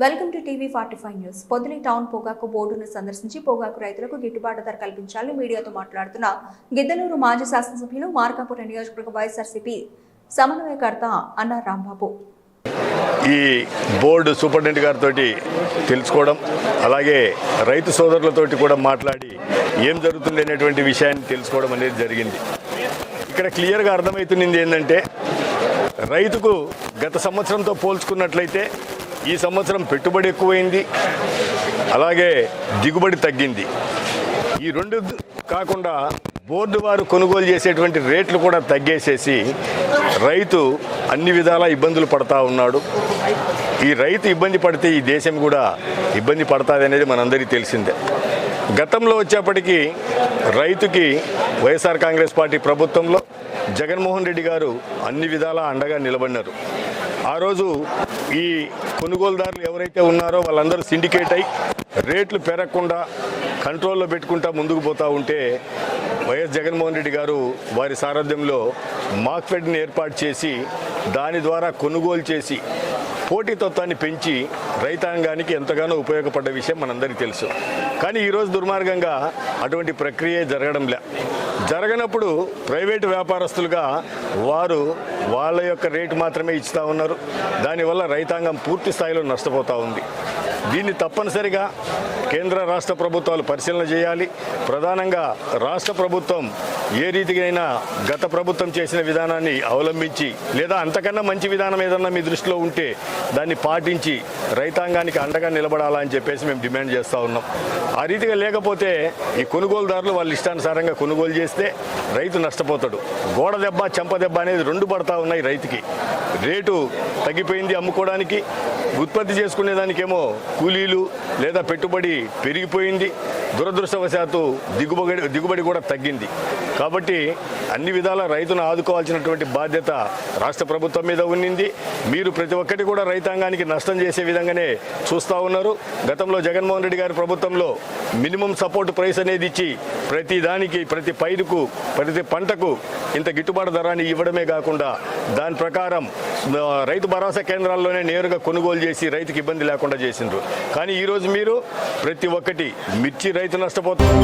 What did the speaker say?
Welcome to TV 45 news. Podili town పొగాకు బోర్డును సందర్శించి పొగాకు రైతులకు గిట్టుబాటు ధర కల్పించాలని మీడియాతో మాట్లాడుతున్న గిద్దలూరు మాజీ శాసనసభ్యులు మార్కాపురం నియోజకవర్గ వైఎస్ఆర్సీపీ సమన్వయకర్త అన్న రాంబాబు. ఈ బోర్డు సూపరింటెండెంట్ గారితో తెలుసుకోవడం, అలాగే రైతు సోదరులతోటి కూడా మాట్లాడి ఏం జరుగుతుంది అనేటువంటి విషయాన్ని తెలుసుకోవడం అనేది జరిగింది. ఇక్కడ క్లియర్గా అర్థమవుతున్నది ఏంటంటే, రైతుకు గత సంవత్సరంతో పోల్చుకున్నట్లయితే ఈ సంవత్సరం పెట్టుబడి ఎక్కువైంది, అలాగే దిగుబడి తగ్గింది. ఈ రెండు కాకుండా బోర్డు వారు కొనుగోలు చేసేటువంటి రేట్లు కూడా తగ్గేసేసి రైతు అన్ని విధాలా ఇబ్బందులు పడతా ఉన్నాడు. ఈ రైతు ఇబ్బంది పడితే ఈ దేశం కూడా ఇబ్బంది పడుతుంది అనేది మనందరికీ తెలిసిందే. గతంలో వచ్చేప్పటికీ రైతుకి వైఎస్ఆర్ కాంగ్రెస్ పార్టీ ప్రభుత్వంలో జగన్మోహన్ రెడ్డి గారు అన్ని విధాలా అండగా నిలబడినారు. ఆ రోజు ఈ కొనుగోలుదారులు ఎవరైతే ఉన్నారో వాళ్ళందరూ సిండికేట్ అయి రేట్లు పెరగకుండా కంట్రోల్లో పెట్టుకుంటా ముందుకు పోతూ ఉంటే వైఎస్ జగన్మోహన్ రెడ్డి గారు వారి సారథ్యంలో మార్కెట్ని ఏర్పాటు చేసి దాని ద్వారా కొనుగోలు చేసి పోటీతత్వాన్ని పెంచి రైతాంగానికి ఎంతగానో ఉపయోగపడ్డ విషయం మనందరికీ తెలుసు. కానీ ఈరోజు దుర్మార్గంగా అటువంటి ప్రక్రియ జరగనప్పుడు ప్రైవేటు వ్యాపారస్తులుగా వారు వాళ్ళ యొక్క రేటు మాత్రమే ఇస్తూ ఉన్నారు. దానివల్ల రైతాంగం పూర్తి స్థాయిలో నష్టపోతూ ఉంది. దీన్ని తప్పనిసరిగా కేంద్ర రాష్ట్ర ప్రభుత్వాలు పరిశీలన చేయాలి. ప్రధానంగా రాష్ట్ర ప్రభుత్వం ఏ రీతికైనా గత ప్రభుత్వం చేసిన విధానాన్ని అవలంబించి, లేదా అంతకన్నా మంచి విధానం ఏదన్నా మీ దృష్టిలో ఉంటే దాన్ని పాటించి రైతాంగానికి అండగా నిలబడాలని చెప్పేసి మేము డిమాండ్ చేస్తూ ఉన్నాం. ఆ రీతిగా లేకపోతే ఈ కొనుగోలుదారులు వాళ్ళ ఇష్టానుసారంగా కొనుగోలు చేస్తే రైతు నష్టపోతాడు. గోడ దెబ్బ, చెంప దెబ్బ అనేది రెండు పడతా ఉన్నాయి దిగుబడికి. రేటు తగ్గిపోయింది అమ్ముకోవడానికి, ఉత్పత్తి చేసుకునేదానికేమో కూలీలు లేదా పెట్టుబడి పెరిగిపోయింది. దురదృష్టవశాత్తు దిగుబడి కూడా తగ్గింది. కాబట్టి అన్ని విధాల రైతును ఆదుకోవాల్సినటువంటి బాధ్యత రాష్ట్ర ప్రభుత్వం మీద ఉన్నింది. మీరు ప్రతి ఒక్కటి కూడా రైతాంగానికి నష్టం చేసే విధంగానే చూస్తూ ఉన్నారు. గతంలో జగన్మోహన్ రెడ్డి గారి ప్రభుత్వంలో మినిమం సపోర్ట్ ప్రైస్ అనేది ఇచ్చి ప్రతి దానికి, ప్రతి పైరుకు, ప్రతి పంటకు ఇంత గిట్టుబాటు ధరాన్ని ఇవ్వడమే కాకుండా దాని ప్రకారం రైతు భరోసా కేంద్రాల్లోనే నేరుగా కొనుగోలు చేసి రైతుకి ఇబ్బంది లేకుండా చేసిండ్రు. కానీ ఈరోజు మీరు ప్రతి ఒక్కటి మిర్చి రైతు నష్టపోతారు.